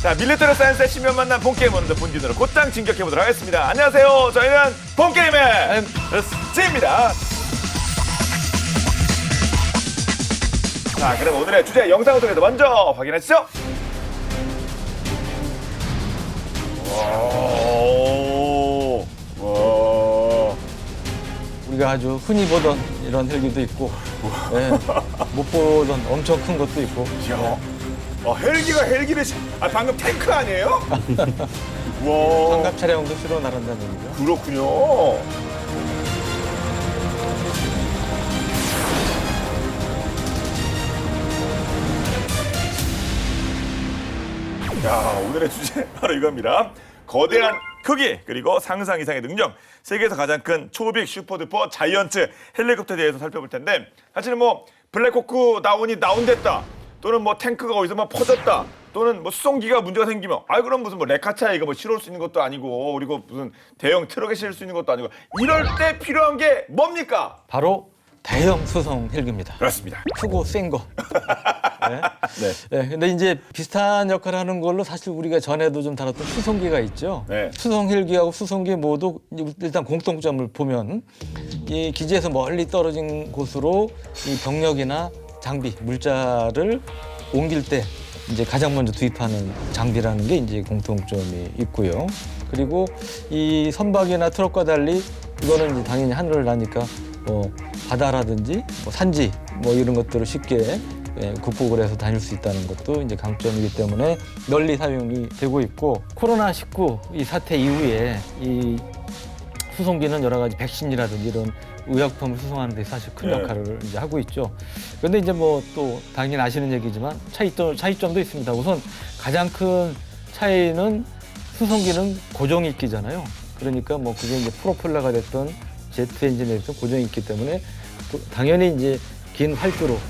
자, 밀리터리 사이언스의 신면 만난 본게임 오늘도 본진으로 곧장 진격해보도록 하겠습니다. 안녕하세요. 저희는 본게임의 스입니다. 자, 그럼 오늘의 주제 영상을 통해서 먼저 확인하시죠. 와. 우리가 아주 흔히 보던 이런 헬기도 있고, 예, 못 보던 엄청 큰 것도 있고. 이야. 헬기가 헬기를 방금 탱크 아니에요? 와. 장갑 차량도 실어 나른다는 얘기죠. 그렇군요. 자, 오늘의 주제 바로 이겁니다. 거대한 크기 그리고 상상 이상의 능력, 세계에서 가장 큰 초빅 슈퍼두퍼 자이언트 헬리콥터에 대해서 살펴볼 텐데, 사실은 뭐 블랙호크 다운이 다운됐다, 또는 뭐 탱크가 어디서 막 퍼졌다, 또는 뭐 수송기가 문제가 생기면 그럼 무슨 뭐 레카차에 이거 뭐 실을 수 있는 것도 아니고, 그리고 무슨 대형 트럭에 실을 수 있는 것도 아니고, 이럴 때 필요한 게 뭡니까? 바로 대형 수송 헬기입니다. 그렇습니다. 크고 센 거. 네. 네. 네, 근데 이제 비슷한 역할을 하는 걸로 사실 우리가 전에도 좀 다뤘던 수송기가 있죠. 네. 수송 헬기하고 수송기 모두 일단 공통점을 보면 이 기지에서 멀리 떨어진 곳으로 이 병력이나 장비, 물자를 옮길 때 이제 가장 먼저 투입하는 장비라는 게 이제 공통점이 있고요. 그리고 이 선박이나 트럭과 달리 이거는 이제 당연히 하늘을 나니까 뭐 바다라든지 뭐 산지 뭐 이런 것들을 쉽게 극복을 해서 다닐 수 있다는 것도 이제 강점이기 때문에 널리 사용이 되고 있고, 코로나19 이 사태 이후에 이 수송기는 여러 가지 백신이라든지 이런 의약품을 수송하는 데 사실 큰 역할을 이제 하고 있죠. 그런데 이제 뭐 또 당연히 아시는 얘기지만 차이점도 있습니다. 우선 가장 큰 차이는 수송기는 고정익기잖아요. 그러니까 뭐 그게 이제 프로펠러가 됐던 제트 엔진에 됐던 고정익기 때문에 또 당연히 이제 긴 활주로가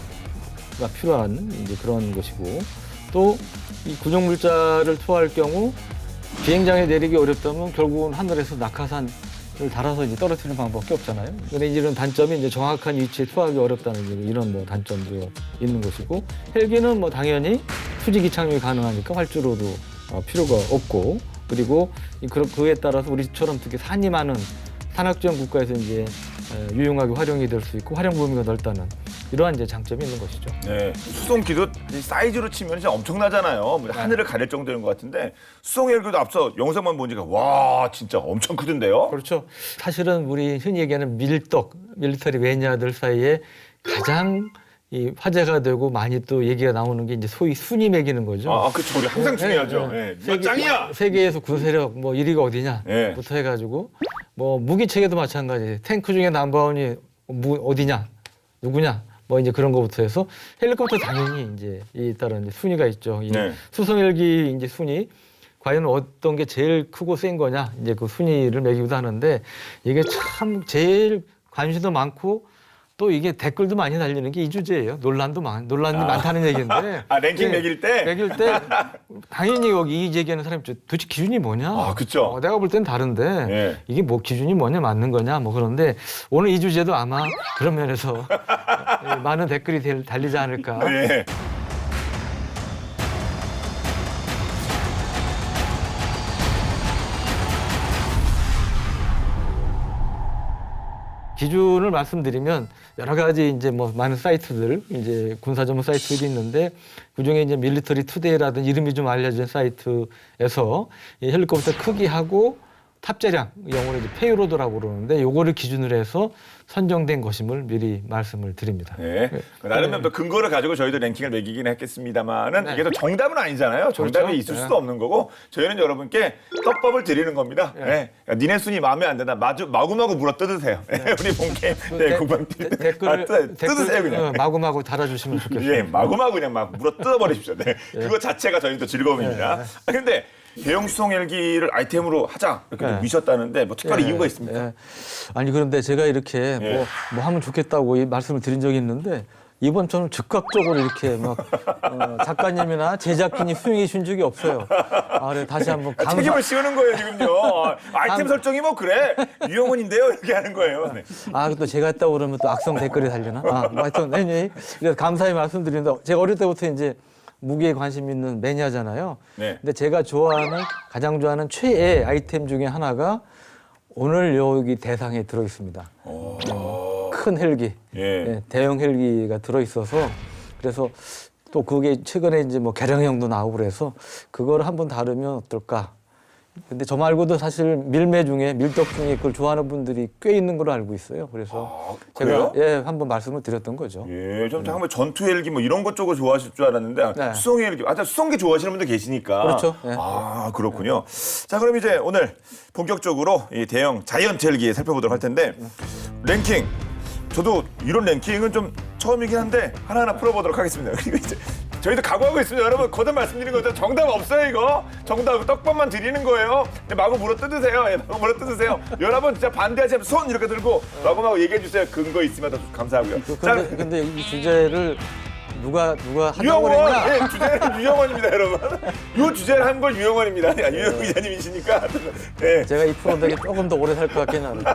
필요한 이제 그런 것이고, 또 이 구정 물자를 투하할 경우 비행장에 내리기 어렵다면 결국은 하늘에서 낙하산을 달아서 이제 떨어뜨리는 방법밖에 없잖아요. 근데 이런 단점이 이제 정확한 위치에 투하하기 어렵다는 이런 뭐 단점도 있는 것이고, 헬기는 뭐 당연히 투지기 착륙이 가능하니까 활주로도 필요가 없고, 그리고 그에 따라서 우리처럼 특히 산이 많은 산악지형 국가에서 이제 유용하게 활용이 될 수 있고 활용 범위가 넓다는 이러한 이제 장점이 있는 것이죠. 네. 수송기도 사이즈로 치면 진짜 엄청나잖아요. 뭐 하늘을 가릴 정도인 것 같은데, 수송 헬기도 앞서 영상만 보니까 와, 진짜 엄청 크던데요? 그렇죠. 사실은 우리 흔히 얘기하는 밀리터리 매니아들 사이에 가장 이 화제가 되고 많이 또 얘기가 나오는 게 이제 소위 순위 매기는 거죠. 그렇죠. 우리 항상 중요하죠. 몇 장이야? 세계에서 군세력 뭐 1위가 어디냐부터 해가지고 뭐 무기 체계도 마찬가지. 탱크 중에 넘버원이 어디냐, 누구냐, 뭐 이제 그런 거부터 해서 헬리콥터 당연히 이제 따른 이제 순위가 있죠. 이 수송 헬기 이제 순위. 과연 어떤 게 제일 크고 센 거냐, 이제 그 순위를 매기기도 하는데, 이게 참 제일 관심도 많고 또 이게 댓글도 많이 달리는 게 이 주제예요. 논란이 많다는 얘기인데. 랭킹 매길 때? 매길 때 당연히 여기 이 얘기하는 사람이 도대체 기준이 뭐냐? 그렇죠. 내가 볼 땐 다른데 이게 뭐 기준이 뭐냐, 맞는 거냐, 뭐 그런데 오늘 이 주제도 아마 그런 면에서 많은 댓글이 달리지 않을까. 네. 기준을 말씀드리면 여러 가지 이제 뭐 많은 사이트들, 이제 군사 전문 사이트들이 있는데, 그중에 이제 밀리터리 투데이라든지 이름이 좀 알려진 사이트에서 이 헬리콥터 크기하고 탑재량, 영어로 이제 페이로드라고 그러는데, 요거를 기준으로 해서 선정된 것임을 미리 말씀을 드립니다. 네. 나름대로 또 근거를 가지고 저희도 랭킹을 매기긴 했겠습니다만은 이게 또 정답은 아니잖아요. 정답이 그렇죠. 있을 수도 없는 거고, 저희는 여러분께 떡밥을 드리는 겁니다. 니네 순위 마음에 안 드나 마구마구 물어 뜯으세요. 우리 본게임 국방 댓글을 뜯으세요 그냥. 마구마구 달아주시면 좋겠어요. 마구마구 그냥 막 물어 뜯어버리십시오. 그거 자체가 저희도 즐거움입니다. 근데 대형 수송 헬기를 아이템으로 하자 이렇게 미셨다는데 뭐 특별히 이유가 있습니까? 아니 그런데 제가 이렇게 뭐 하면 좋겠다고 이 말씀을 드린 적이 있는데, 이번처럼 즉각적으로 이렇게 막 작가님이나 제작진이 수용해 준 적이 없어요. 그래 다시 한번 책임을 씌우는 거예요 지금요. 아이템 설정이 뭐 그래 유영훈인데요 이렇게 하는 거예요. 또 제가 했다고 그러면 또 악성 댓글이 달리나? 뭐 하여튼 그래서 감사히 말씀드리는데, 제가 어릴 때부터 이제 무기에 관심 있는 매니아잖아요. 네. 근데 제가 가장 좋아하는 최애 아이템 중에 하나가 오늘 여기 대상에 들어 있습니다. 큰 헬기, 예. 대형 헬기가 들어 있어서 그래서 또 그게 최근에 이제 뭐 개량형도 나오고 그래서 그걸 한번 다루면 어떨까. 근데 저 말고도 사실 밀덕 중에 그걸 좋아하는 분들이 꽤 있는 걸로 알고 있어요. 그래서 그래요? 제가 한번 말씀을 드렸던 거죠. 예, 좀 잠깐만 전투 헬기 뭐 이런 것 쪽을 좋아하실 줄 알았는데 네. 수송 헬기, 수송기 좋아하시는 분들 계시니까. 그렇죠. 네. 아, 그렇군요. 자, 그럼 이제 오늘 본격적으로 이 대형 자이언트 헬기 살펴보도록 할 텐데 랭킹. 저도 이런 랭킹은 좀 처음이긴 한데 하나하나 풀어보도록 하겠습니다. 그리고 이제 저희도 각오하고 있습니다. 여러분 거듭 말씀드리는 거죠. 정답 없어요 이거. 정답 떡밥만 드리는 거예요. 마구 물어 뜯으세요. 마구 물어 뜯으세요. 여러분 진짜 반대하시면 손 이렇게 들고 마구마구 얘기해 주세요. 근거 있으면 더 감사하고요. 근데 이 주제를 누가 하자고 유영원, 그랬냐? 예, 주제는 유영원입니다, 여러분. 이 주제를 한 건 유영원입니다. 유영 기자님이시니까. 예. 제가 이 프로덕에 조금 더 오래 살 것 같긴 한데.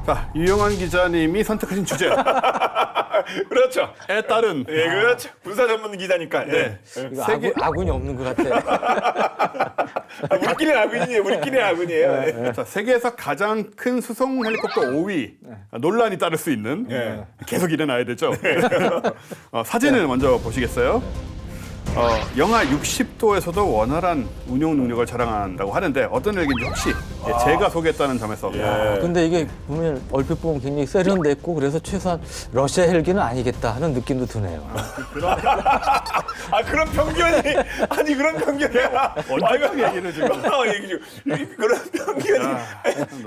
자, 유영환 기자님이 선택하신 주제에 그렇죠. 따른 예, 그렇죠. 군사 전문 기자니까. 예. 네. 이거 세계 아군이 없는 것 같아. 우리끼리는 아군이에요. 우리끼리는 아군이에요. 예. 자, 세계에서 가장 큰 수송 헬리콥터 5위 논란이 따를 수 있는 네. 계속 일어나야 되죠. 사진을 먼저 보시겠어요? 영하 60도에서도 원활한 운용 능력을 자랑한다고 하는데 어떤 헬기인지 혹시 제가 소개했다는 점에서 근데 이게 보면 얼핏 보면 굉장히 세련됐고 그래서 최소한 러시아 헬기는 아니겠다 하는 느낌도 드네요. 아, 그런 편견이 아니 그런 편견이야. 언제적 얘기를 지금 얘기 중 그런 편견이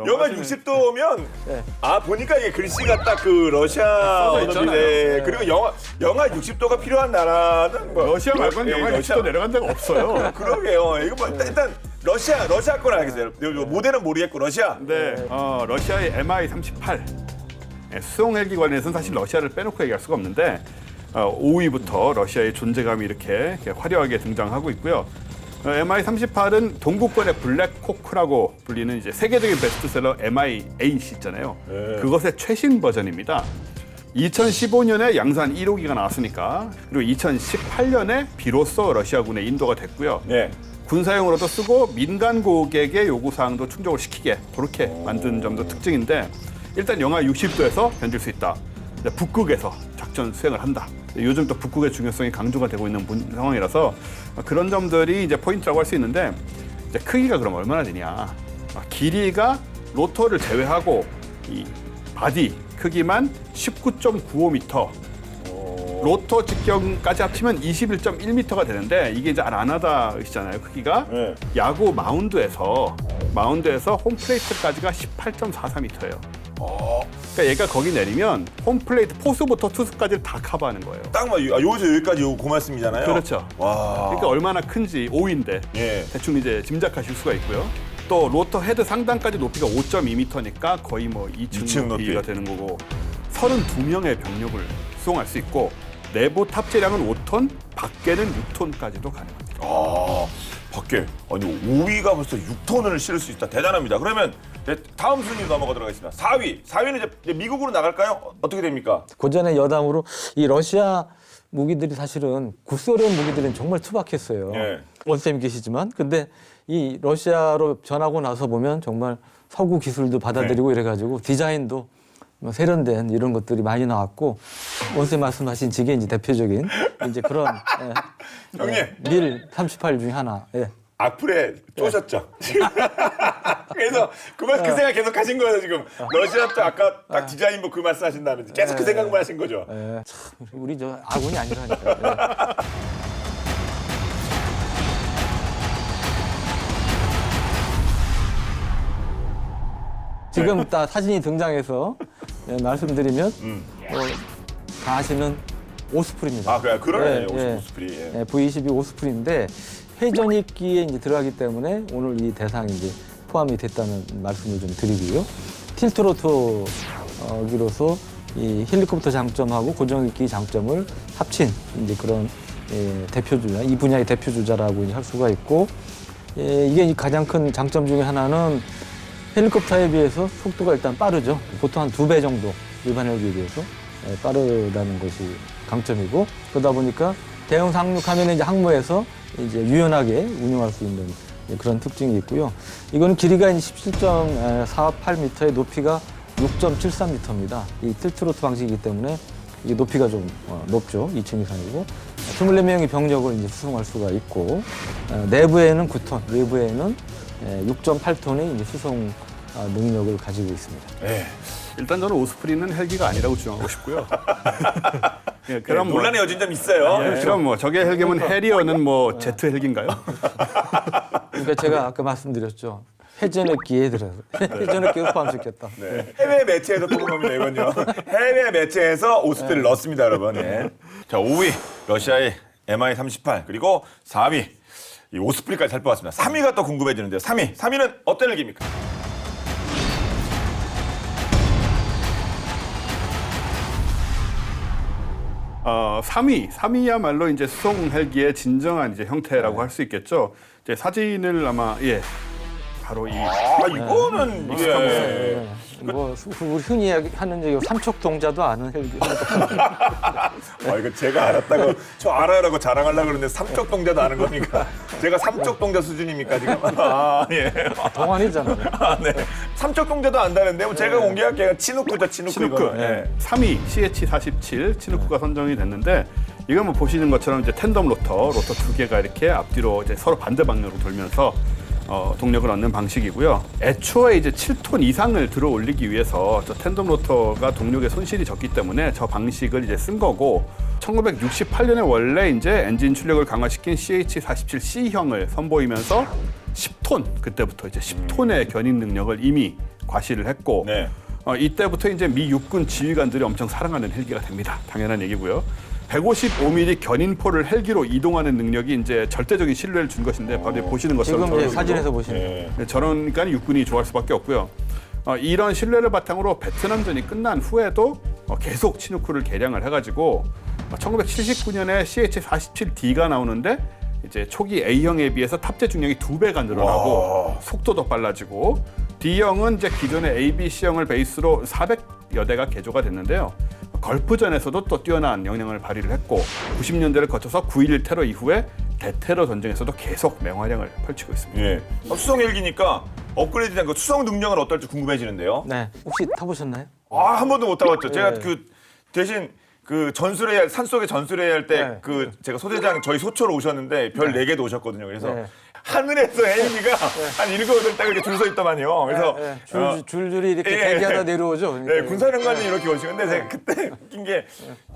영하 60도면 보니까 이게 글씨가 딱 그 러시아 써져 있잖아요. 언어인데 그리고 영하 60도가 필요한 나라는 뭐 러시아 말고는 영하 60도 내려간 데가 없어요. 그러게요. 이거 뭐 일단 러시아 건 알겠어요. 모델은 모르겠고 러시아. 네, 러시아의 Mi-38 수송 헬기 관련해서는 사실 러시아를 빼놓고 얘기할 수가 없는데 5위부터 러시아의 존재감이 이렇게 화려하게 등장하고 있고요. Mi-38은 동구권의 블랙호크라고 불리는 이제 세계적인 베스트셀러 Mi-8 있잖아요. 그것의 최신 버전입니다. 2015년에 양산 1호기가 나왔으니까 그리고 2018년에 비로소 러시아군에 인도가 됐고요. 네. 군사용으로도 쓰고 민간 고객의 요구사항도 충족을 시키게 그렇게 만든 점도 특징인데 일단 영하 60도에서 견딜 수 있다. 북극에서 작전 수행을 한다. 요즘 또 북극의 중요성이 강조가 되고 있는 상황이라서 그런 점들이 이제 포인트라고 할 수 있는데 이제 크기가 그럼 얼마나 되냐? 길이가 로터를 제외하고 이 바디 크기만 19.95m. 로터 직경까지 합치면 21.1m가 되는데 이게 이제 아나다시잖아요 크기가. 네. 야구 마운드에서 홈플레이트까지가 18.44m예요. 그러니까 얘가 거기 내리면 홈플레이트 포수부터 투수까지를 다 커버하는 거예요. 딱 뭐 여기서 여기까지 고 말씀이잖아요. 그렇죠. 와. 그러니까 얼마나 큰지 5인데 예. 대충 이제 짐작하실 수가 있고요. 또 로터 헤드 상단까지 높이가 5.2m니까 거의 뭐 2층 높이가 되는 거고 32명의 병력을 수송할 수 있고 내부 탑재량은 5톤, 밖에는 6톤까지도 가능합니다. 밖에 아니 5위가 벌써 6톤을 실을 수 있다. 대단합니다. 그러면 다음 순위로 넘어가도록 하겠습니다. 4위는 이제 미국으로 나갈까요? 어떻게 됩니까? 고전의 여담으로 이 러시아 무기들이 사실은 구소련 무기들은 정말 투박했어요. 예. 원쌤 계시지만 근데 이 러시아로 전하고 나서 보면 정말 서구 기술도 받아들이고 이래가지고 디자인도 뭐 세련된 이런 것들이 많이 나왔고 원쌤 말씀하신 지게 이제 대표적인 이제 그런 형님. 밀 38 중에 하나. 예. 악플에 쪼셨죠. 그래서 그 생각 계속 하신 거예요 지금. 러시아 또 아까 딱 디자인부 그 말씀하신다는데 계속 그 생각만 하신 거죠. 예. 참 우리 저 아군이 아니라니까. 예. 지금 딱 사진이 등장해서 말씀드리면 다 아시는 오스프리입니다. 아, 그러네. 예, 오스프리. 예. 예, V22 오스프리인데 회전익기에 이제 들어가기 때문에 오늘 이 대상이 이제 포함이 됐다는 말씀을 좀 드리고요. 틸트로터기로서 이 헬리콥터 장점하고 고정익기 장점을 합친 이제 그런 대표주자, 이 분야의 대표주자라고 이제 할 수가 있고 이게 가장 큰 장점 중에 하나는 헬리콥터에 비해서 속도가 일단 빠르죠. 보통 한 2배 정도 일반 헬기에 비해서 빠르다는 것이 강점이고, 그러다 보니까 대형 상륙하면 이제 항모에서 이제 유연하게 운용할 수 있는 그런 특징이 있고요. 이거는 길이가 17.48m에 높이가 6.73m입니다. 이 틸트로트 방식이기 때문에 이게 높이가 좀 높죠. 2층 이상이고 24명의 병력을 이제 수송할 수가 있고, 내부에는 9톤, 외부에는 6.8톤의 이제 수송 능력을 가지고 있습니다. 네. 일단 저는 오스프리는 헬기가 아니라고 주장하고 싶고요. 예, 그럼 뭐, 논란의 여진 좀 있어요. 그럼 뭐 저게 헬기면 해리어는 뭐 제트 헬기인가요? 그러니까 제가 아까 말씀드렸죠. 회전액기에 들어서 회전액기가 포함시켰다. 네. 해외 매체에서 뽑은 겁니다, 이건요. 해외 매체에서 오스프리를 넣었습니다, 여러분. 예. 자, 5위 러시아의 Mi-38 그리고 4위 이 오스프리까지 살펴봤습니다. 3위가 또 궁금해지는데요. 3위는 어떤 헬기입니까? 어, 3위야말로 이제 수송 헬기의 진정한 이제 형태라고 할 수 있겠죠. 이제 사진을 아마 바로 이 이거는 예. 뭐 우리 흔히 하는 얘기 삼척동자도 아는 헬기. 이거 제가 알았다고 저 알아요라고 자랑하려고 그러는데 삼척동자도 아는 겁니까? 제가 삼척동자 수준입니까 지금? 예. 동안이잖아요. 네. 삼척동자도 안다는데 뭐 제가 공개할게요. 치누크죠, 치누크. 치누크. 이거는. 예. 3위 CH-47 치누크가 선정이 됐는데, 이건 뭐 보시는 것처럼 이제 텐덤 로터 2개가 이렇게 앞뒤로 이제 서로 반대 방향으로 돌면서 동력을 얻는 방식이고요. 애초에 이제 7톤 이상을 들어 올리기 위해서 저 텐덤 로터가 동력의 손실이 적기 때문에 저 방식을 이제 쓴 거고, 1968년에 원래 이제 엔진 출력을 강화시킨 CH-47C형을 선보이면서 10톤, 그때부터 이제 10톤의 견인 능력을 이미 과시를 했고, 네. 이때부터 이제 미 육군 지휘관들이 엄청 사랑하는 헬기가 됩니다. 당연한 얘기고요. 155mm 견인포를 헬기로 이동하는 능력이 이제 절대적인 신뢰를 준 것인데, 바로 보시는 것처럼 지금 이제 저런 사진에서 식으로. 보시는 거예요. 예. 저러니까 육군이 좋아할 수밖에 없고요. 이런 신뢰를 바탕으로 베트남전이 끝난 후에도 계속 치누크를 개량을 해가지고 1979년에 CH-47D가 나오는데, 이제 초기 A형에 비해서 탑재 중량이 2배가 늘어나고 속도도 빨라지고, D형은 이제 기존의 A, B, C형을 베이스로 400여 대가 개조가 됐는데요. 걸프전에서도 또 뛰어난 영향을 발휘를 했고, 90년대를 거쳐서 9.11 테러 이후에 대테러 전쟁에서도 계속 맹활약을 펼치고 있습니다. 예. 수송 헬기니까 업그레이드된 그 수송 능력은 어떨지 궁금해지는데요. 네, 혹시 타보셨나요? 한 번도 못 타봤죠. 제가 예. 그 대신 그 전술회 산속에 전술회 할 때 네. 그 제가 소대장 저희 소초로 오셨는데 별 4개도 오셨거든요. 그래서 네. 하늘에서 헬기가 한 7, 8대가 이렇게 줄 서 있더만요. 그래서 줄줄이 이렇게 예, 대기하다 예. 내려오죠. 네, 군사령관님 이렇게 오시는데 제가 그때 웃긴 게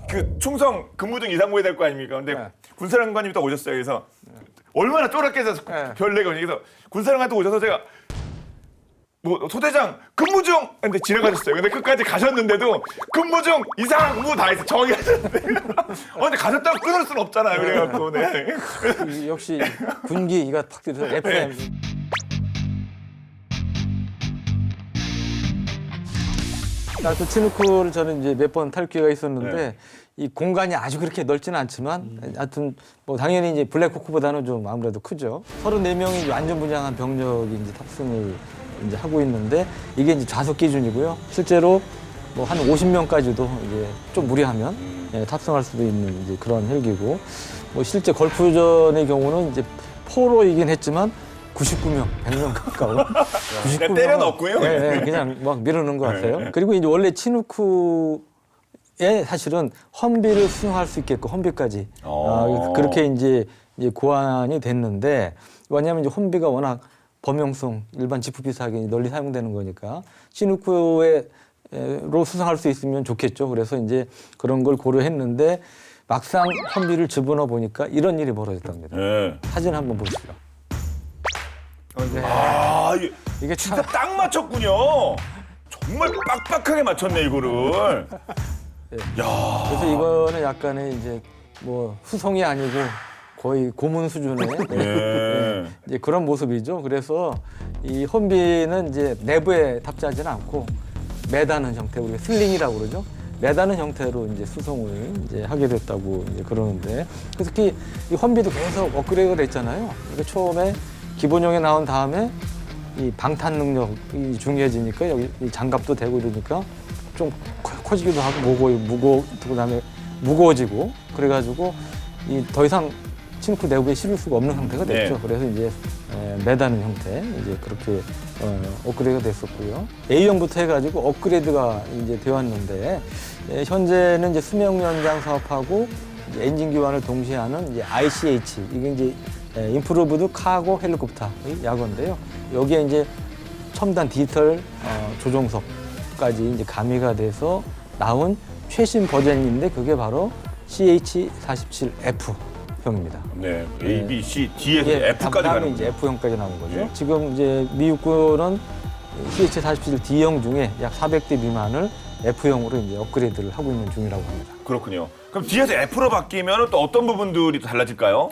그 충성 근무 중 이상 보야 될 거 아닙니까? 근데 군사령관님이 딱 오셨어요. 그래서 얼마나 쫄았겠어요. 별 4개 그래서 군사령관 또 오셔서 제가 뭐 소대장 근무 중 근데 지나가셨어요. 근데 끝까지 가셨는데도 근무 중 이상 근무 다 했어. 정확히 하셨는데 근데 가셨다고 끊을 수는 없잖아요. 그래갖고 네. 역시 군기가 팍 들어서 FM. 그 치누크를 저는 이제 몇 번 탈 기회가 있었는데 이 공간이 아주 그렇게 넓지는 않지만 하여튼 뭐 당연히 이제 블랙호크보다는 좀 아무래도 크죠. 34명이 이제 안전분양한 병력이 이제 탑승을 이제 하고 있는데 이게 이제 좌석 기준이고요. 실제로 뭐 한 50명까지도 이제 좀 무리하면 탑승할 수도 있는 이제 그런 헬기고, 뭐 실제 걸프전의 경우는 이제 포로이긴 했지만 99명, 100명 가까운. 99명. 때려 넣었고요. 네, 그냥 막 밀어넣은 것 같아요. 그리고 이제 원래 치누크에 사실은 험비를 수송할 수 있게끔 험비까지 그렇게 이제 고안이 됐는데, 왜냐하면 이제 험비가 워낙 범용성, 일반 지프 비슷하게 널리 사용되는 거니까 치누크로 수송할 수 있으면 좋겠죠. 그래서 이제 그런 걸 고려했는데 막상 험비를 집어넣어 보니까 이런 일이 벌어졌답니다. 네. 사진 한번 보시죠. 이게 진짜 딱 맞췄군요. 정말 빡빡하게 맞췄네 이거를. 그래서 이거는 약간의 이제 뭐 수송이 아니고 거의 고문 수준의 이제 그런 모습이죠. 그래서 이 험비는 이제 내부에 탑재하지는 않고 매다는 형태, 우리가 슬링이라고 그러죠. 매다는 형태로 이제 수송을 이제 하게 됐다고 이제 그러는데, 그래서 특히 이 험비도 계속 업그레이드가 됐잖아요. 그러니까 처음에 기본형에 나온 다음에 이 방탄 능력이 중요해지니까 여기 이 장갑도 되고 이러니까 좀 커지기도 하고 그다음에 무거워지고 그래가지고 이 더 이상 친누크 내부에 실을 수가 없는 상태가 됐죠. 네. 그래서 이제 매다는 형태 이제 그렇게 업그레이드가 됐었고요. A형부터 해가지고 업그레이드가 이제 되었는데 현재는 이제 수명 연장 사업하고 이제 엔진 교환을 동시에 하는 이제 ICH 이게 이제 임프루브드 카고 헬리콥터 약어인데요. 여기에 이제 첨단 디지털 조종석까지 이제 가미가 돼서 나온 최신 버전인데 그게 바로 CH-47F형입니다. 네. A, B, C, D에서 F까지 다음에 가는 이제 F형까지 나온 거죠. 예. 지금 이제 미 육군은 CH-47D형 중에 약 400대 미만을 F형으로 이제 업그레이드를 하고 있는 중이라고 합니다. 그렇군요. 그럼 뒤에서 F로 바뀌면 또 어떤 부분들이 또 달라질까요?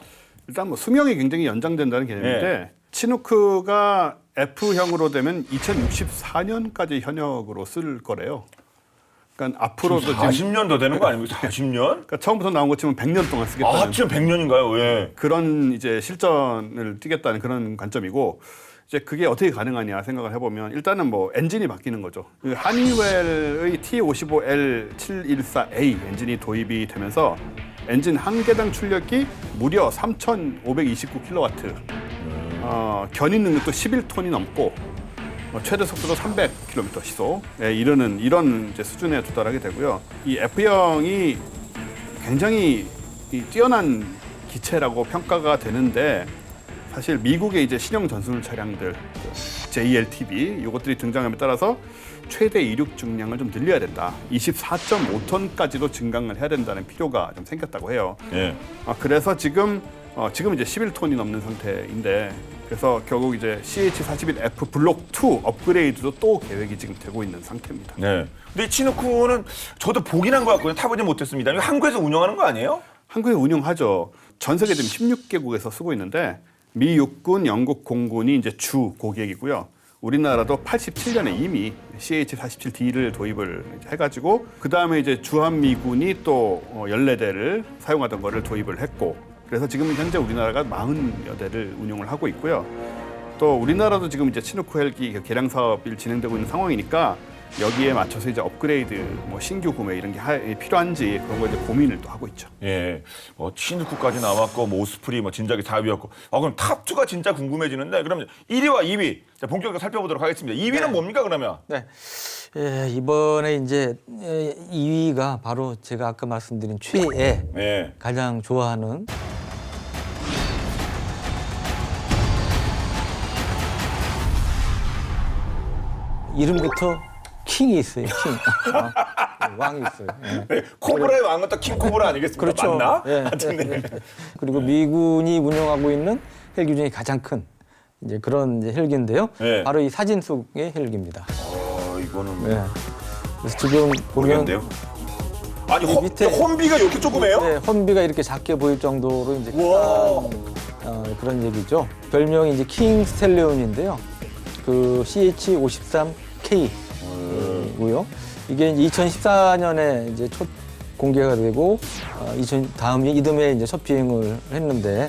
일단 뭐 수명이 굉장히 연장된다는 개념인데 치누크가 F형으로 되면 2064년까지 현역으로 쓸 거래요. 그러니까 앞으로도 지금 40년 더 되는 거 아닙니까? 40년? 그러니까 처음부터 나온 것 치면 100년 동안 쓰겠다는 아, 지금 100년인가요? 예. 그런 이제 실전을 뛰겠다는 그런 관점이고 이제 그게 어떻게 가능하냐 생각을 해보면 일단은 뭐 엔진이 바뀌는 거죠. 그 하니웰의 T55L714A 엔진이 도입이 되면서 엔진 한 개당 출력이 무려 3,529kW, 견인 능력도 11톤이 넘고 최대 속도도 300km 시속 이르는 이런 이제 수준에 도달하게 되고요. 이 F형이 굉장히 뛰어난 기체라고 평가가 되는데 사실 미국의 이제 신형 전술 차량들 JLTV 이것들이 등장함에 따라서 최대 이륙 중량을 좀 늘려야 된다. 24.5톤까지도 증강을 해야 된다는 필요가 좀 생겼다고 해요. 예. 그래서 지금 이제 11톤이 넘는 상태인데 그래서 결국 이제 CH-41F 블록 2 업그레이드도 또 계획이 지금 되고 있는 상태입니다. 네. 근데 이 치누크는 저도 보긴 한 것 같고요. 타보지 못했습니다. 이거 한국에서 운영하는 거 아니에요? 한국에 운용하죠. 전 세계 지금 16개국에서 쓰고 있는데 미 육군, 영국 공군이 이제 주 고객이고요. 우리나라도 87년에 이미 CH-47D를 도입을 이제 해가지고 그 다음에 이제 주한미군이 또 14대를 사용하던 거를 도입을 했고 그래서 지금 현재 우리나라가 40여 대를 운용을 하고 있고요. 또 우리나라도 지금 이제 치누크 헬기 개량 사업이 진행되고 있는 상황이니까 여기에 맞춰서 이제 업그레이드, 뭐 신규 구매 이런 게 필요한지 그런 거 이제 고민을 또 하고 있죠. 예. 치누크까지 나왔고, 뭐 오스프리, 뭐 진작에 4위였고. 그럼 탑2가 진짜 궁금해지는데, 그럼 1위와 2위 자, 본격적으로 살펴보도록 하겠습니다. 2위는 뭡니까, 그러면? 네. 이번에 이제 2위가 바로 제가 아까 말씀드린 최애 예. 가장 좋아하는 이름부터 킹이 있어요. 킹. 왕이 있어요. 예. 네, 코브라의 왕은 또 킹코브라 아니겠습니까? 그렇죠. 맞나? 예. 하여튼 네. 그리고 미군이 운영하고 있는 헬기 중에 가장 큰 이제 그런 이제 헬기인데요. 예. 바로 이 사진 속의 헬기입니다. 이거는 예. 그래서 지금 보면 모르겠는데요. 아니, 이 밑에- 홈비가 이렇게 조그매요? 네, 헌비가 이렇게 작게 보일 정도로 이제 우와. 큰 그런 얘기죠. 별명이 이제 킹 스텔레온인데요. 그 CH-53K고요. 이게 이제 2014년에 이제 첫 공개가 되고 다음 이듬해 이제 첫 비행을 했는데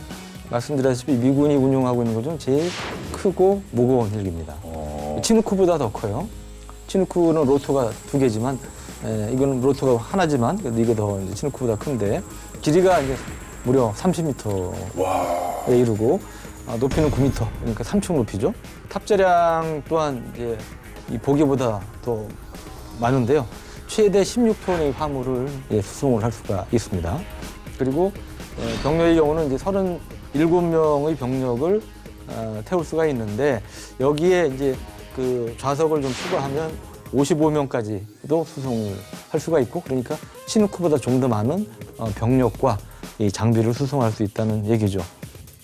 말씀드렸다시피 미군이 운용하고 있는 것 중 제일 크고 무거운 헬기입니다. 치누크보다 더 커요. 치누크는 로터가 2개지만 이거는 로터가 하나지만 그래도 이게 더 이제 치누크보다 큰데 길이가 이제 무려 30m에 이르고 높이는 9m, 그러니까 3층 높이죠. 탑재량 또한 이제 이 보기보다 더 많은데요. 최대 16톤의 화물을 수송을 할 수가 있습니다. 그리고 병력의 경우는 이제 37명의 병력을 태울 수가 있는데 여기에 이제 그 좌석을 좀 추가하면 55명까지도 수송을 할 수가 있고 그러니까 치누크보다 좀 더 많은 병력과 이 장비를 수송할 수 있다는 얘기죠.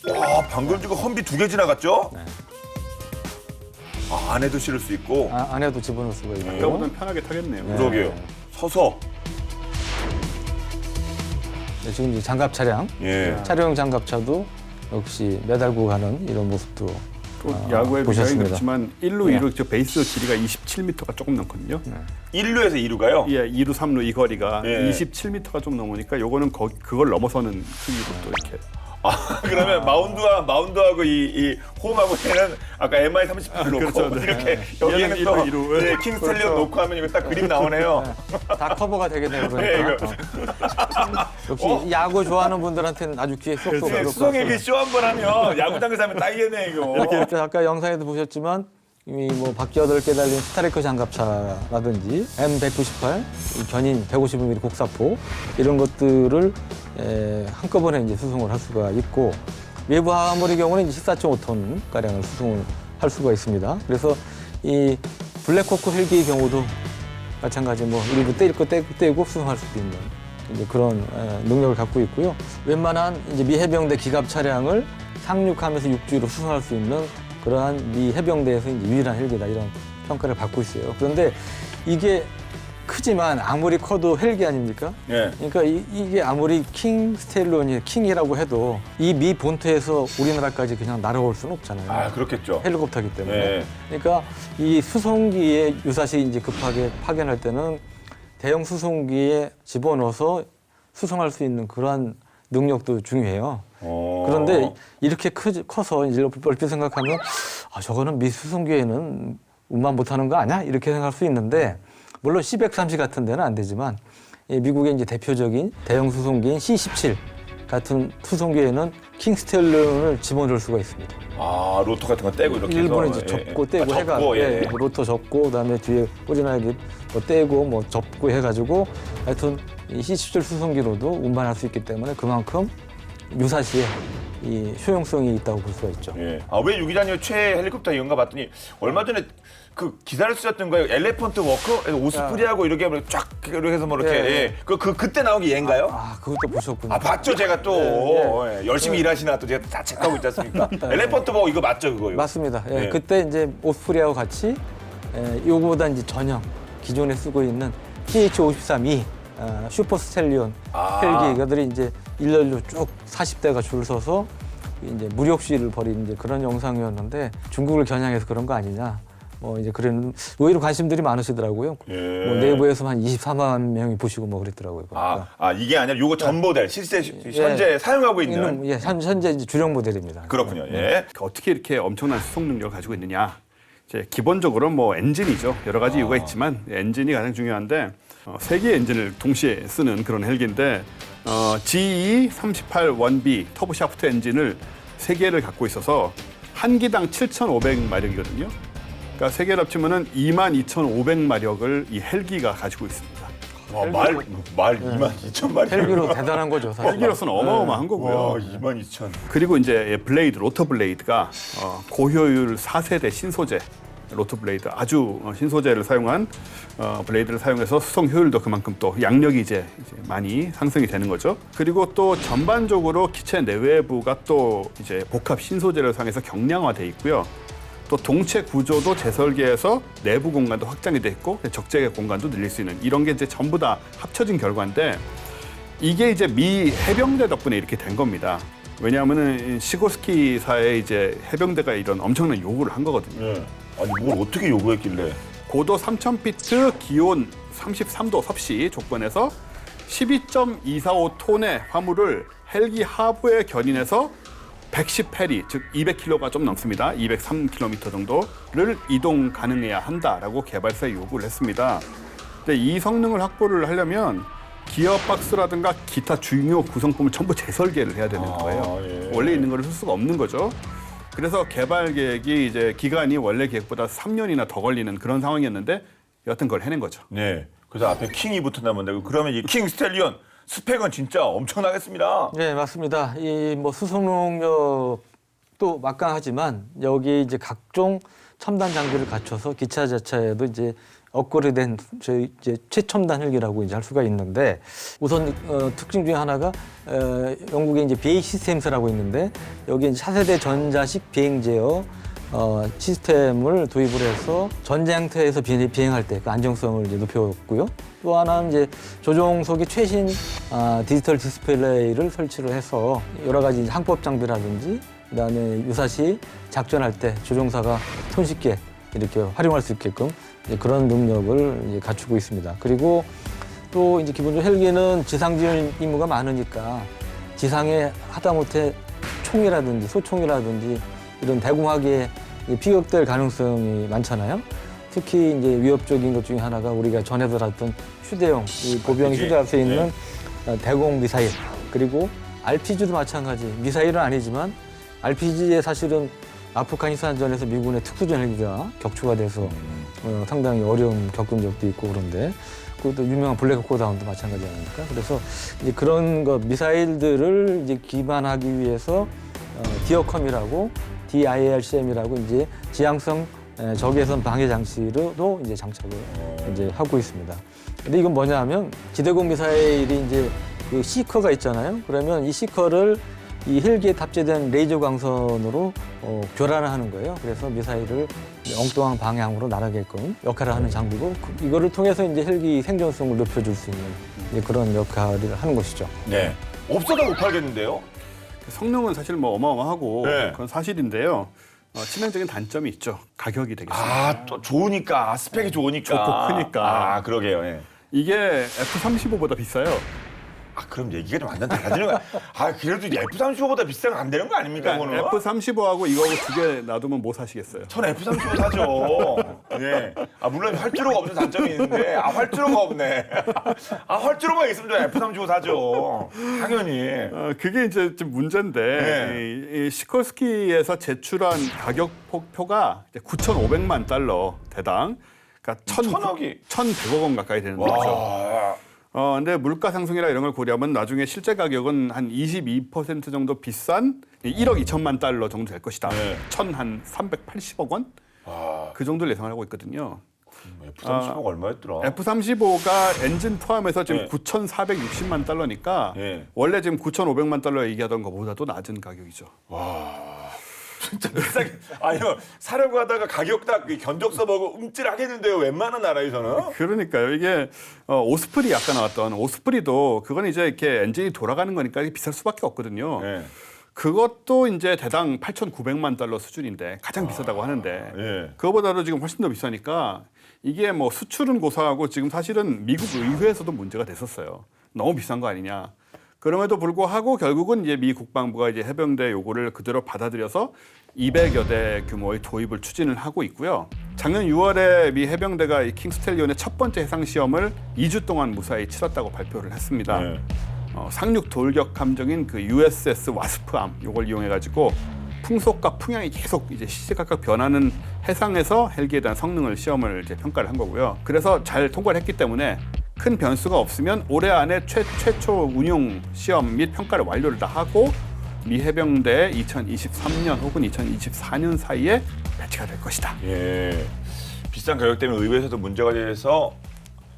와, 방금 지금 험비 2개 지나갔죠? 네. 안에도 실을 수 있고. 안에도 집어넣을 수가 있고. 아까보다는 편하게 타겠네요. 그러게요. 서서. 네, 지금 이제 장갑 차량, 예. 차량 장갑차도 역시 매달고 가는 이런 모습도 또 야구에도 보셨습니다. 그렇지만 1루, 2루 저 베이스 길이가 27m가 조금 넘거든요. 1루에서 2루가요? 예, 2루, 3루 이 거리가 예. 27m가 좀 넘으니까 요거는 그걸 넘어서는 크기로 또 이렇게. 그러면 마운드하고 이 홈하고 얘는 아까 MI 30을 놓고 그렇죠, 네. 이렇게 얘는 여기는 또 이루. 네, 킹스텔리온 놓고 하면 이거 딱 그림 나오네요. 다 커버가 되겠네요. 네, 그러니까. 역시 야구 좋아하는 분들한테는 아주 귀에 쏙쏙 네, 들어올 것 수성에게 같습니다. 쇼 한 번 하면 야구장에서 하면 딱이겠네 이거. 이렇게 아까 영상에도 보셨지만 이미 뭐 바퀴 8개 달린 스타레커 장갑차라든지 M198, 이 견인 150mm 곡사포 이런 것들을 한꺼번에 이제 수송을 할 수가 있고 외부 화물의 경우는 이제 14.5톤 가량을 수송을 할 수가 있습니다. 그래서 이 블랙호크 헬기의 경우도 마찬가지 뭐 일부 떼일 거 떼고 수송할 수도 있는 이제 그런 능력을 갖고 있고요. 웬만한 이제 미 해병대 기갑 차량을 상륙하면서 육지로 수송할 수 있는 그러한 미 해병대에서 이제 유일한 헬기다 이런 평가를 받고 있어요. 그런데 이게 크지만 아무리 커도 헬기 아닙니까? 예. 그러니까 이게 아무리 킹 스텔론이 킹이라고 해도 이 미 본토에서 우리나라까지 그냥 날아올 수는 없잖아요. 아 그렇겠죠. 헬리콥터기 때문에. 예. 그러니까 이 수송기에 유사시 이제 급하게 파견할 때는 대형 수송기에 집어넣어서 수송할 수 있는 그러한 능력도 중요해요. 그런데 이렇게 커서 이제 얼핏 생각하면 저거는 미 수송기에는 운만 못하는 거 아니야? 이렇게 생각할 수 있는데 물론 C-130 같은 데는 안 되지만 미국의 이제 대표적인 대형 수송기인 C-17 같은 수송기에는 킹스텔론을 집어넣을 수가 있습니다. 아 로터 같은 거 떼고 이렇게 일본에 해서 이제 접고 떼고 해가 예. 로터 접고 그다음에 뒤에 꼬리나게 뭐 떼고 뭐 접고 해가지고 하여튼 이 C-17 수송기로도 운반할 수 있기 때문에 그만큼 유사시에 이 효용성이 있다고 볼 수가 있죠. 예. 왜 유기자님 최애 헬리콥터 이건가 봤더니 얼마 전에 그 기사를 쓰셨던 거예요. 엘레펀트 워커 오스프리하고 이렇게 하면 쫙 이렇게 해서 뭐 이렇게 예. 예. 그때 나온 게 얘인가요? 그것도 보셨군요. 봤죠 제가 또 예. 열심히 일하시나 또 제가 다 체크하고 있지 않습니까? 엘레펀트 워커 이거 맞죠 그거? 맞습니다. 예, 예. 그때 이제 오스프리아와 같이 요거보다 이제 전형 기존에 쓰고 있는 CH-53E 슈퍼 스텔리온 헬기가들이 이제 일렬로 쭉 40대가 줄 서서 이제 무력 시위를 벌이는 이제 그런 영상이었는데 중국을 겨냥해서 그런 거 아니냐. 뭐 이제 그런 의외로 관심들이 많으시더라고요. 예. 뭐 내부에서 한 24만 명이 보시고 뭐 그랬더라고요. 보니까. 이게 아니라 요거 전 모델 실제 현재 사용하고 있는 예, 현재 이제 주력 모델입니다. 그렇군요. 예. 어떻게 이렇게 엄청난 수송 능력을 가지고 있느냐? 이제 기본적으로 뭐 엔진이죠. 여러 가지 이유가 있지만 엔진이 가장 중요한데 세 개의 엔진을 동시에 쓰는 그런 헬기인데 GE38-1B 터보 샤프트 엔진을 세 개를 갖고 있어서 한 기당 7,500마력이거든요. 그러니까 세 개를 합치면은 22,500마력을 이 헬기가 가지고 있습니다. 말 22,000마리. 헬기로 대단한 거죠, 사실. 헬기로서는 어마어마한 거고요. 와 22,000. 그리고 이제 블레이드, 로터 블레이드가 고효율 4세대 신소재 로터 블레이드 아주 신소재를 사용한 블레이드를 사용해서 수송 효율도 그만큼 또 양력이 이제 많이 상승이 되는 거죠. 그리고 또 전반적으로 기체 내외부가 또 이제 복합 신소재를 사용해서 경량화돼 있고요. 또 동체 구조도 재설계해서 내부 공간도 확장이 돼 있고 적재 공간도 늘릴 수 있는 이런 게 이제 전부 다 합쳐진 결과인데 이게 이제 미 해병대 덕분에 이렇게 된 겁니다. 왜냐하면은 시고스키사의 이제 해병대가 이런 엄청난 요구를 한 거거든요. 예. 아니 뭘 어떻게 요구했길래? 고도 3,000피트, 기온 33도 섭씨 조건에서 12.245톤의 화물을 헬기 하부에 견인해서 110페리, 즉 200km가 좀 넘습니다. 203km 정도를 이동 가능해야 한다라고 개발사에 요구를 했습니다. 근데 이 성능을 확보를 하려면 기어박스라든가 기타 중요 구성품을 전부 재설계를 해야 되는 거예요. 예. 원래 있는 거를 쓸 수가 없는 거죠. 그래서 개발 계획이 이제 기간이 원래 계획보다 3년이나 더 걸리는 그런 상황이었는데 여하튼 그걸 해낸 거죠. 네. 그래서 앞에 킹이 붙었나면 되고 그러면 이 킹 스텔리온 스펙은 진짜 엄청나겠습니다. 네, 맞습니다. 이 뭐 수송 능력도 막강하지만 여기 이제 각종 첨단 장비를 갖춰서 기차 자체에도 이제 업그레이드된 이제 최첨단 헬기라고 이제 할 수가 있는데 우선 특징 중에 하나가 영국의 이제 BA 시스템스라고 있는데 여기 이제 차세대 전자식 비행 제어 시스템을 도입을 해서 전장터에서 비행할 때 그 안정성을 이제 높였고요. 또 하나는 이제 조종석이 최신 디지털 디스플레이를 설치를 해서 여러 가지 항법 장비라든지 그다음에 유사시 작전할 때 조종사가 손쉽게 이렇게 활용할 수 있게끔 이제 그런 능력을 이제 갖추고 있습니다. 그리고 또 이제 기본적으로 헬기는 지상 지원 임무가 많으니까 지상에 하다못해 총이라든지 소총이라든지 이런 대공하게 피격될 가능성이 많잖아요. 특히 이제 위협적인 것 중에 하나가 우리가 전에도 다뤘던 휴대용, 이 보병이 그치. 휴대할 수 있는 네. 대공 미사일, 그리고 RPG도 마찬가지. 미사일은 아니지만 RPG에 사실은 아프가니스탄전에서 미군의 특수전 헬기가 격추가 돼서 상당히 어려움 겪은 적도 있고 그런데 그것도 유명한 블랙호크 다운도 마찬가지 아닙니까? 그래서 이제 그런 것 미사일들을 이제 기반하기 위해서 디어컴이라고 DIRCM이라고 이제 지향성 적외선 방해 장치로도 이제 장착을 이제 하고 있습니다. 근데 이건 뭐냐면 지대공 미사일이 이제 그 시커가 있잖아요. 그러면 이 시커를 이 헬기에 탑재된 레이저 광선으로 교란을 하는 거예요. 그래서 미사일을 엉뚱한 방향으로 날아가게끔 역할을 하는 장비고 이거를 통해서 이제 헬기 생존성을 높여줄 수 있는 이제 그런 역할을 하는 것이죠. 네. 없어도 못 팔겠는데요? 성능은 사실 뭐 어마어마하고 네. 그건 사실인데요. 치명적인 단점이 있죠. 가격이 되겠습니다. 아, 또 좋으니까. 스펙이 좋으니까. 좋고 크니까. 아, 그러게요. 예. 이게 F-35보다 비싸요. 아, 그럼 얘기가 좀 완전 달라지는 거야. 아, 그래도 F-35보다 비싸면 안 되는 거 아닙니까, 그거는? F-35하고 이거하고 두 개 놔두면 뭐 사시겠어요? 전 F-35 사죠. 네. 아, 물론 활주로가 없는 단점이 있는데, 아, 활주로가 없네. 아, 활주로가 있으면 저 F-35 사죠. 당연히. 그게 이제 좀 문제인데 네. 이 시콜스키에서 제출한 가격 표가 이제 9,500만 달러 대당, 그러니까 천억이. 1,100억 원 가까이 되는 거죠. 와. 근데 물가 상승이나 이런 걸 고려하면 나중에 실제 가격은 한 22% 정도 비싼 1억 2천만 달러 정도 될 것이다. 네. 한 380억 원? 와. 그 정도를 예상을 하고 있거든요. F-35가 얼마였더라? F-35가 엔진 포함해서 지금 네. 9,460만 달러니까 네. 원래 지금 9,500만 달러 얘기하던 것보다도 낮은 가격이죠. 진짜 비싸게. 아니요, 사려고 하다가 가격 딱 견적 써보고 움찔하겠는데요, 웬만한 나라에서는? 그러니까요. 이게 오스프리 아까 나왔던 오스프리도 그건 이제 이렇게 엔진이 돌아가는 거니까 이게 비쌀 수밖에 없거든요. 네. 그것도 이제 대당 8,900만 달러 수준인데 가장 비싸다고 하는데 예. 그거보다도 지금 훨씬 더 비싸니까 이게 뭐 수출은 고사하고 지금 사실은 미국 의회에서도 문제가 됐었어요. 너무 비싼 거 아니냐. 그럼에도 불구하고 결국은 이제 미 국방부가 이제 해병대 요구를 그대로 받아들여서 200여 대 규모의 도입을 추진을 하고 있고요. 작년 6월에 미 해병대가 이 킹스텔리온의 첫 번째 해상 시험을 2주 동안 무사히 치렀다고 발표를 했습니다. 네. 상륙 돌격 함정인 그 USS 와스프함 요걸 이용해 가지고 풍속과 풍향이 계속 이제 시시각각 변하는 해상에서 헬기에 대한 성능을 시험을 이제 평가를 한 거고요. 그래서 잘 통과를 했기 때문에 큰 변수가 없으면 올해 안에 최초 운용 시험 및 평가를 완료를 다 하고 미 해병대에 2023년 혹은 2024년 사이에 배치가 될 것이다. 예. 비싼 가격 때문에 의회에서도 문제가 돼서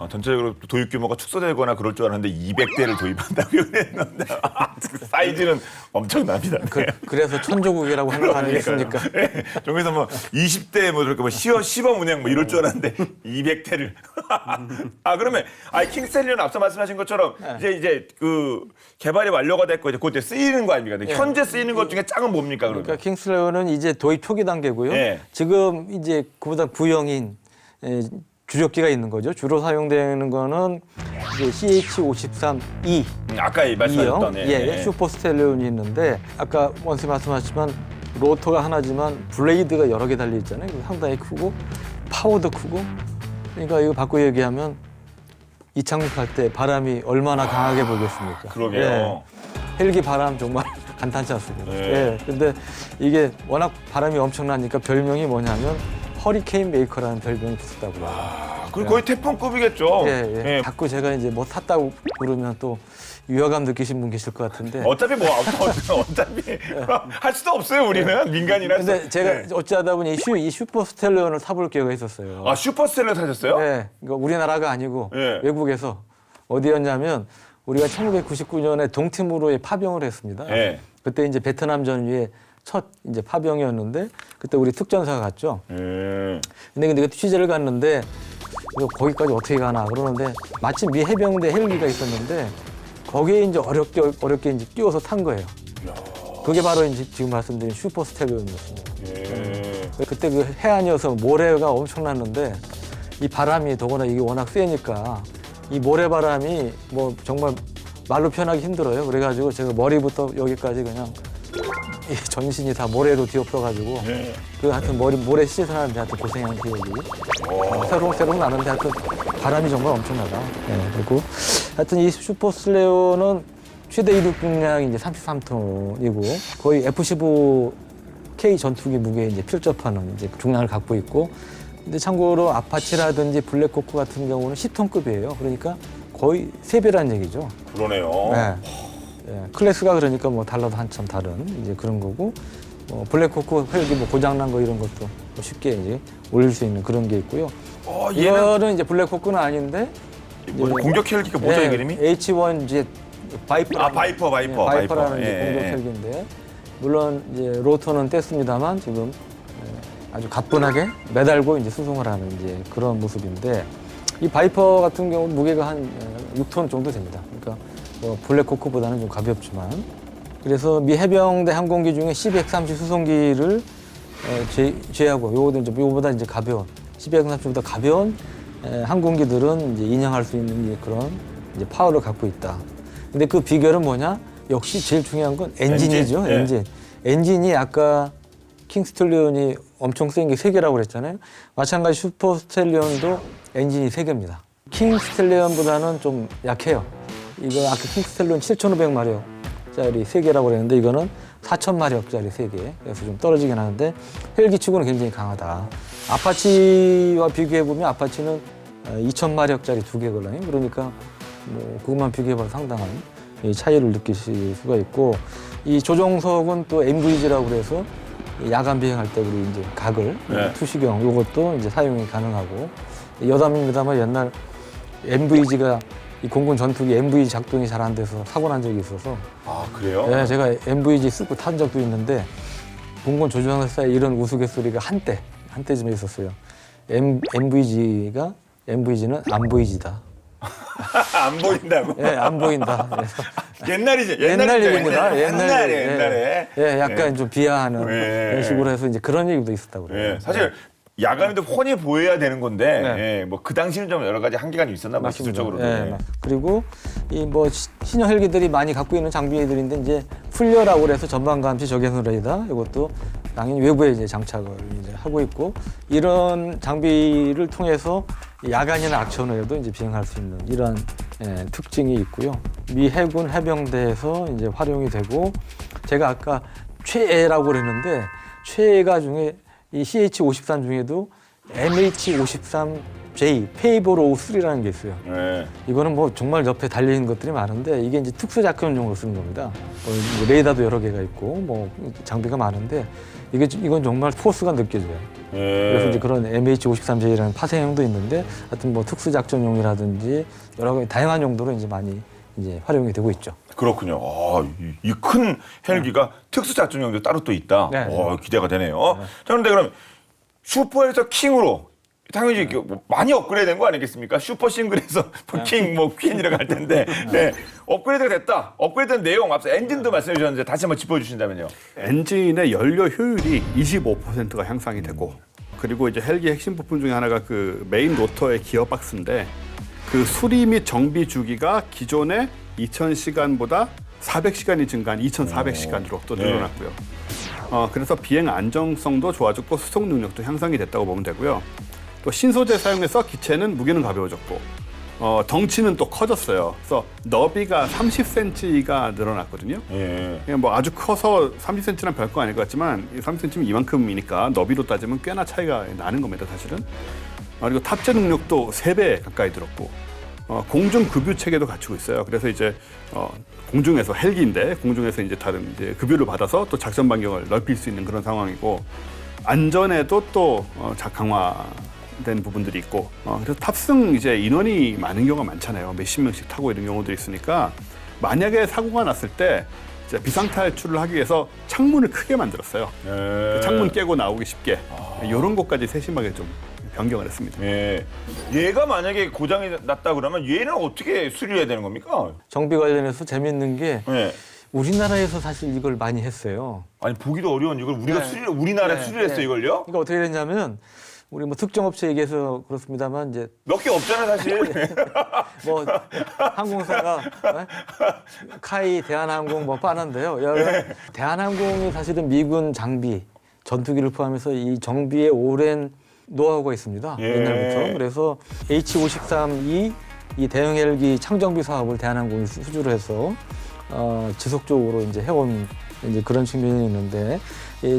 전체적으로 도입 규모가 축소되거나 그럴 줄 알았는데 200대를 도입한다고 했는데 그 사이즈는 엄청납니다. 네. 그래서 천조국이라고 하는 거 아니겠습니까? 네. 저기서 뭐 20대 뭐 이렇게 뭐 시범 운행 뭐 이럴 줄 알았는데 200대를. 아 그러면 킹스텔리온 앞서 말씀하신 것처럼 이제 그 개발이 완료가 됐고 이제 그때 쓰이는 거 아닙니까? 근데 현재 쓰이는 것 중에 짱은 뭡니까 그러면? 그러니까 킹스레어는 이제 도입 초기 단계고요. 네. 지금 이제 그보다 구형인 주력기가 있는 거죠. 주로 사용되는 거는 이제 CH-53E 아까 말씀하셨던 예, 슈퍼스텔레온이 있는데 아까 원수 말씀하셨지만 로터가 하나지만 블레이드가 여러 개 달려 있잖아요. 상당히 크고 파워도 크고. 그러니까 이거 바꿔 얘기하면 이착륙할 때 바람이 얼마나 강하게 불겠습니까? 그러게요. 예. 헬기 바람 정말 간단치 않습니다. 네. 예. 근데 이게 워낙 바람이 엄청나니까 별명이 뭐냐면 허리케인 메이커라는 별명이 붙었다고요. 그 거의 태풍급이겠죠. 예. 자꾸 제가 이제 뭐 탔다고 그러면 또 위화감 느끼신 분 계실 것 같은데. 어차피 어차피 할 수도 없어요 우리는 민간이라서. 근데 제가 어찌하다 보니 이 슈퍼스텔레온을 타볼 기회가 있었어요. 아 슈퍼스텔레 사셨어요? 네, 그러니까 우리나라가 아니고 예. 외국에서 어디였냐면 우리가 1999년에 동티무르에 파병을 했습니다. 예. 그때 이제 베트남 전후의 첫 이제 파병이었는데 그때 우리 특전사가 갔죠. 근데 그 취재를 갔는데 이거 거기까지 어떻게 가나 그러는데 마침 미 해병대 헬기가 있었는데 거기에 이제 어렵게 이제 뛰어서 탄 거예요. 그게 바로 이제 지금 말씀드린 슈퍼스텔레온이었습니다. 그때 그 해안이어서 모래가 엄청났는데 이 바람이 더구나 이게 워낙 세니까 이 모래바람이 뭐 정말 말로 표현하기 힘들어요. 그래가지고 제가 머리부터 여기까지 그냥 이 전신이 다 모래로 뒤엎어가지고 네. 그 하여튼 모래 씻어나는데 하여튼 고생한 기억이 새록새록 나는데 하여튼 바람이 정말 엄청나다. 예, 그리고 하여튼 이 슈퍼슬레어는 최대 이륙 중량이 이제 33톤이고 거의 F-15K 전투기 무게에 이제 필접하는 이제 중량을 갖고 있고, 근데 참고로 아파치라든지 블랙호크 같은 경우는 10톤급이에요. 그러니까 거의 3배라는 얘기죠. 그러네요. 네. 예, 클래스가 그러니까 뭐 달라도 한참 다른 이제 그런 거고, 블랙호크 헬기 뭐 고장난 거 이런 것도 뭐 쉽게 이제 올릴 수 있는 그런 게 있고요. 얘는 이거는 이제 블랙호크는 아닌데 뭐 공격 헬기가 뭐죠, 예, 이름이? H1Z 바이퍼. 바이퍼라는 이제 예, 공격 예. 헬기인데, 물론 이제 로터는 뗐습니다만 지금 아주 가뿐하게 매달고 이제 수송을 하는 이제 그런 모습인데, 이 바이퍼 같은 경우 무게가 한 6톤 정도 됩니다. 그러니까 뭐 블랙호크보다는 좀 가볍지만, 그래서 미 해병대 항공기 중에 C-130 수송기를 제외하고 요거보다 이제 가벼운 C-130보다 가벼운 항공기들은 이제 인양할 수 있는 이제 그런 이제 파워를 갖고 있다. 근데 그 비결은 뭐냐? 역시 제일 중요한 건 엔진이죠. 엔진? 엔진이 아까 킹스텔리온이 엄청 센 게 3개라고 그랬잖아요. 마찬가지 슈퍼스텔리온도 엔진이 3개입니다. 킹스텔리온보다는 좀 약해요. 이거 아까 킹스텔리온 7,500마력짜리 3개라고 그랬는데 이거는 4,000마력짜리 3개. 그래서 좀 떨어지긴 하는데 헬기치고는 굉장히 강하다. 아파치와 비교해보면 아파치는 2,000마력짜리 2개거든요. 그러니까 뭐 그것만 비교해봐도 상당한 이 차이를 느끼실 수가 있고, 이 조종석은 또 MVG라고 그래서 야간 비행할 때 우리 이제 각을 투시경 요것도 이제 사용이 가능하고, 여담입니다만 옛날 MVG가 이 공군 전투기 MVG 작동이 잘 안 돼서 사고 난 적이 있어서, 아, 그래요? 네, 제가 MVG 쓰고 탄 적도 있는데 공군 조종사에 이런 우스갯소리가 한때쯤에 있었어요. MVG는 안 보이지다. 안 보인다고? 예, 안 보인다. 그래서 옛날이지. 옛날 얘기입니다. 옛날에. 예, 약간 좀 비하하는 예. 그런 식으로 해서 이제 그런 얘기도 있었다고 그래요. 예, 사실 야간에도 훤히 보여야 되는 건데, 네. 예, 뭐 그 당시는 좀 여러 가지 한계가 있었나 봐요, 기술적으로도. 예, 그리고 이 뭐 신형 헬기들이 많이 갖고 있는 장비들인데 이제 풀려라고 그래서 전방 감시 적외선 레이더 이것도 당연히 외부에 이제 장착을 이제 하고 있고, 이런 장비를 통해서 야간이나 악천후에도 이제 비행할 수 있는 이런 특징이 있고요. 미 해군 해병대에서 이제 활용이 되고, 제가 아까 최애라고 그랬는데 최애가 중에 이 CH-53 중에도 MH-53J 페이보르 03라는 게 있어요. 예. 이거는 뭐 정말 옆에 달려있는 것들이 많은데 이게 이제 특수작전용으로 쓰는 겁니다. 레이더도 여러 개가 있고 뭐 장비가 많은데 이건 정말 포스가 느껴져요. 그래서 이제 그런 MH-53J라는 파생형도 있는데, 하여튼 뭐 특수작전용이라든지 여러 가지 다양한 용도로 이제 많이 이제 활용이 되고 있죠. 그렇군요. 이 큰 헬기가 특수작전용도 따로 또 있다. 네. 기대가 되네요. 자, 그런데 그럼 슈퍼에서 킹으로 당연히 뭐 많이 업그레이드된 거 아니겠습니까? 슈퍼 싱글에서 킹, 뭐 퀸이라고 할 텐데, 네, 업그레이드가 됐다. 업그레이드된 내용 앞서 엔진도 말씀해 주셨는데 다시 한번 짚어주신다면요. 엔진의 연료 효율이 25%가 향상이 되고, 그리고 이제 헬기 핵심 부품 중에 하나가 그 메인 로터의 기어박스인데, 그 수리 및 정비 주기가 기존의 2,000시간보다 400시간이 증가한 2,400시간으로 또 늘어났고요. 그래서 비행 안정성도 좋아졌고 수송 능력도 향상이 됐다고 보면 되고요. 또 신소재 사용해서 기체는 무게는 가벼워졌고, 덩치는 또 커졌어요. 그래서 너비가 30cm가 늘어났거든요. 예. 그냥 뭐 아주 커서 30cm는 별거 아닐 것 같지만 30cm면 이만큼이니까 너비로 따지면 꽤나 차이가 나는 겁니다, 사실은. 그리고 탑재 능력도 3배 가까이 늘었고, 공중 급유 체계도 갖추고 있어요. 그래서 이제 공중에서 헬기인데 공중에서 이제 다른 이제 급유를 받아서 또 작전 반경을 넓힐 수 있는 그런 상황이고, 안전에도 또 강화된 부분들이 있고, 그래서 탑승 이제 인원이 많은 경우가 많잖아요. 몇십 명씩 타고 이런 경우도 있으니까 만약에 사고가 났을 때 이제 비상 탈출을 하기 위해서 창문을 크게 만들었어요. 그 창문 깨고 나오기 쉽게 이런 것까지 세심하게 좀 변경을 했습니다. 예. 얘가 만약에 고장이 났다 그러면 얘는 어떻게 수리해야 되는 겁니까? 정비 관련해서 재밌는 게 예. 우리나라에서 사실 이걸 많이 했어요. 아니 보기도 어려운 이걸 우리가 네. 우리나라에 네, 수리를 했어요, 네. 이걸요? 그러니까 어떻게 됐냐면 우리 뭐 특정 업체 얘기해서 그렇습니다만 이제 몇 개 없잖아 사실. 뭐 항공사가 카이, 대한항공 뭐 빠는데요. 대한항공이 사실은 미군 장비, 전투기를 포함해서 이 정비에 오랜 노하우가 있습니다. 예. 옛날부터. 그래서 H-53E 이 대형 헬기 창정비 사업을 대한항공이 수주를 해서 지속적으로 이제 해온 이제 그런 측면이 있는데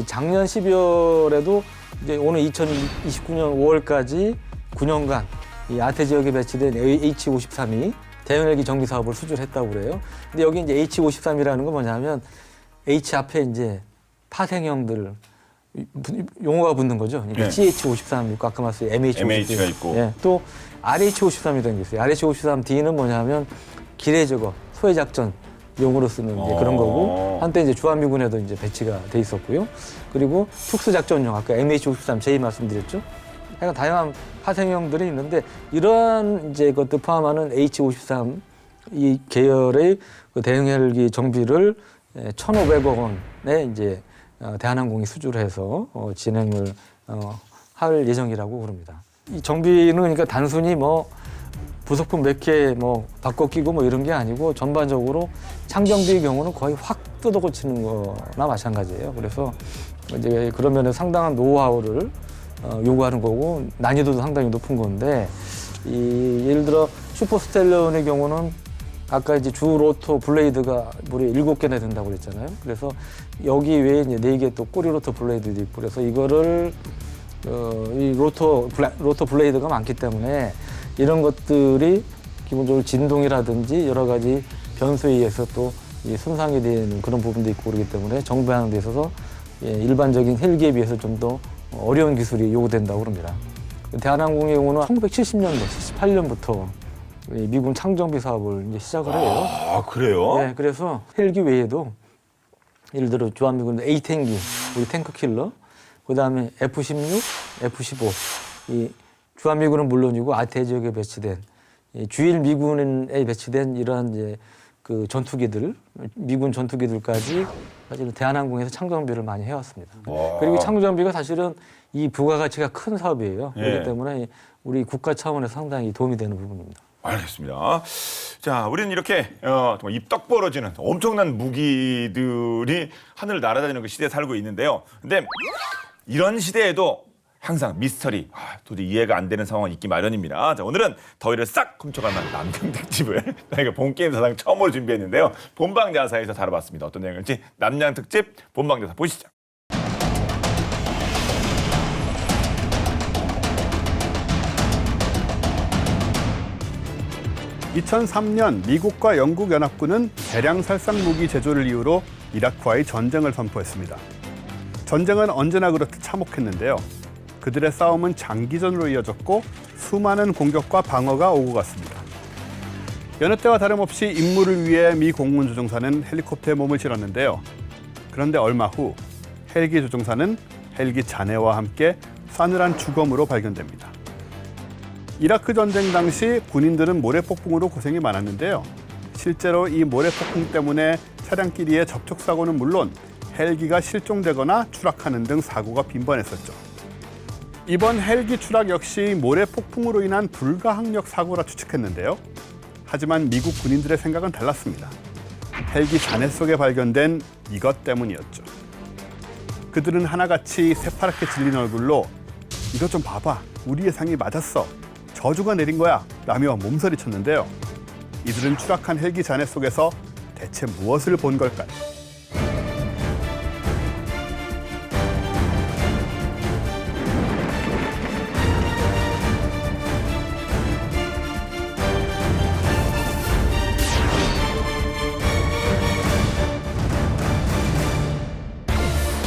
작년 12월에도 이제 오늘 2029년 5월까지 9년간 이 아태 지역에 배치된 H-53이 대형 헬기 정비 사업을 수주를 했다고 그래요. 근데 여기 이제 H-53이라는 건 뭐냐면 H 앞에 이제 파생형들 용어가 붙는 거죠. 그러니까 네. CH-53 있고 아까 말씀 MH-53 MH가 있고. 예, 또 RH-53이라는 게 있어요. RH-53D는 뭐냐면 기뢰 제거, 소해 작전 용으로 쓰는 이제 그런 거고 한때 이제 주한미군에도 이제 배치가 돼 있었고요. 그리고 특수작전용 아까 MH-53J 말씀드렸죠. 약간 다양한 파생형들이 있는데 이러한 이제 것들 포함하는 H-53 이 계열의 그 대형 헬기 정비를 1,500억 원에 이제 대한항공이 수주를 해서 진행을 할 예정이라고 그럽니다. 이 정비는 그러니까 단순히 뭐 부속품 몇 개 뭐 바꿔 끼고 뭐 이런 게 아니고 전반적으로 창정비의 경우는 거의 확 뜯어 고치는 거나 마찬가지예요. 그래서 이제 그런 면에 상당한 노하우를 요구하는 거고 난이도도 상당히 높은 건데 예를 들어 슈퍼스텔론의 경우는 아까 이제 주 로터 블레이드가 무려 7개나 된다고 그랬잖아요. 그래서 여기 외에 이제 4개 또 꼬리 로터 블레이드도 있고 그래서 이거를 이 로터 블레이드가 많기 때문에 이런 것들이 기본적으로 진동이라든지 여러 가지 변수에 의해서 또 손상이 되는 그런 부분도 있고 그렇기 때문에 정비하는 데 있어서 일반적인 헬기에 비해서 좀 더 어려운 기술이 요구된다고 합니다. 대한항공의 경우는 1970년대, 78년부터 미군 창정비 사업을 이제 시작을 해요. 아 그래요? 네, 그래서 헬기 외에도 예를 들어 주한미군 A-10기, 우리 탱크 킬러, 그다음에 F-16, F-15, 이 주한미군은 물론이고 아태 지역에 배치된 주일 미군에 배치된 이러한 이제 그 전투기들, 미군 전투기들까지 사실은 대한항공에서 창정비를 많이 해왔습니다. 와. 그리고 창정비가 사실은 이 부가가치가 큰 사업이에요. 예. 그렇기 때문에 우리 국가 차원에서 상당히 도움이 되는 부분입니다. 알겠습니다. 자, 우리는 이렇게 정말 입떡 벌어지는 엄청난 무기들이 하늘을 날아다니는 그 시대에 살고 있는데요. 근데 이런 시대에도 항상 미스터리, 도저히 이해가 안 되는 상황이 있기 마련입니다. 자, 오늘은 더위를 싹 훔쳐가는 남경 특집을 저희가 본게임 사상 처음으로 준비했는데요. 본방자사에서 다뤄봤습니다. 어떤 내용일지 남양 특집 본방자사 보시죠. 2003년 미국과 영국 연합군은 대량 살상 무기 제조를 이유로 이라크와의 전쟁을 선포했습니다. 전쟁은 언제나 그렇듯 참혹했는데요. 그들의 싸움은 장기전으로 이어졌고 수많은 공격과 방어가 오고 갔습니다. 여느 때와 다름없이 임무를 위해 미 공군 조종사는 헬리콥터에 몸을 실었는데요. 그런데 얼마 후 헬기 조종사는 헬기 잔해와 함께 싸늘한 주검으로 발견됩니다. 이라크 전쟁 당시 군인들은 모래폭풍으로 고생이 많았는데요. 실제로 이 모래폭풍 때문에 차량끼리의 접촉사고는 물론 헬기가 실종되거나 추락하는 등 사고가 빈번했었죠. 이번 헬기 추락 역시 모래폭풍으로 인한 불가항력 사고라 추측했는데요. 하지만 미국 군인들의 생각은 달랐습니다. 헬기 잔해 속에 발견된 이것 때문이었죠. 그들은 하나같이 새파랗게 질린 얼굴로 이것 좀 봐봐, 우리 예상이 맞았어, 저주가 내린 거야 라며 몸서리쳤는데요. 이들은 추락한 헬기 잔해 속에서 대체 무엇을 본 걸까요?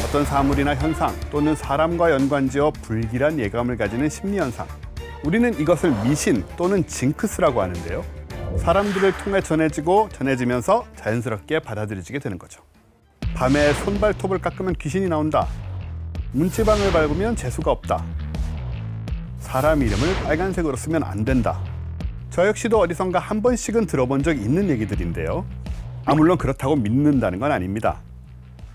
어떤 사물이나 현상 또는 사람과 연관지어 불길한 예감을 가지는 심리현상. 우리는 이것을 미신 또는 징크스라고 하는데요. 사람들을 통해 전해지면서 자연스럽게 받아들여지게 되는 거죠. 밤에 손발톱을 깎으면 귀신이 나온다. 문지방을 밟으면 재수가 없다. 사람 이름을 빨간색으로 쓰면 안 된다. 저 역시도 어디선가 한 번씩은 들어본 적 있는 얘기들인데요. 물론 그렇다고 믿는다는 건 아닙니다.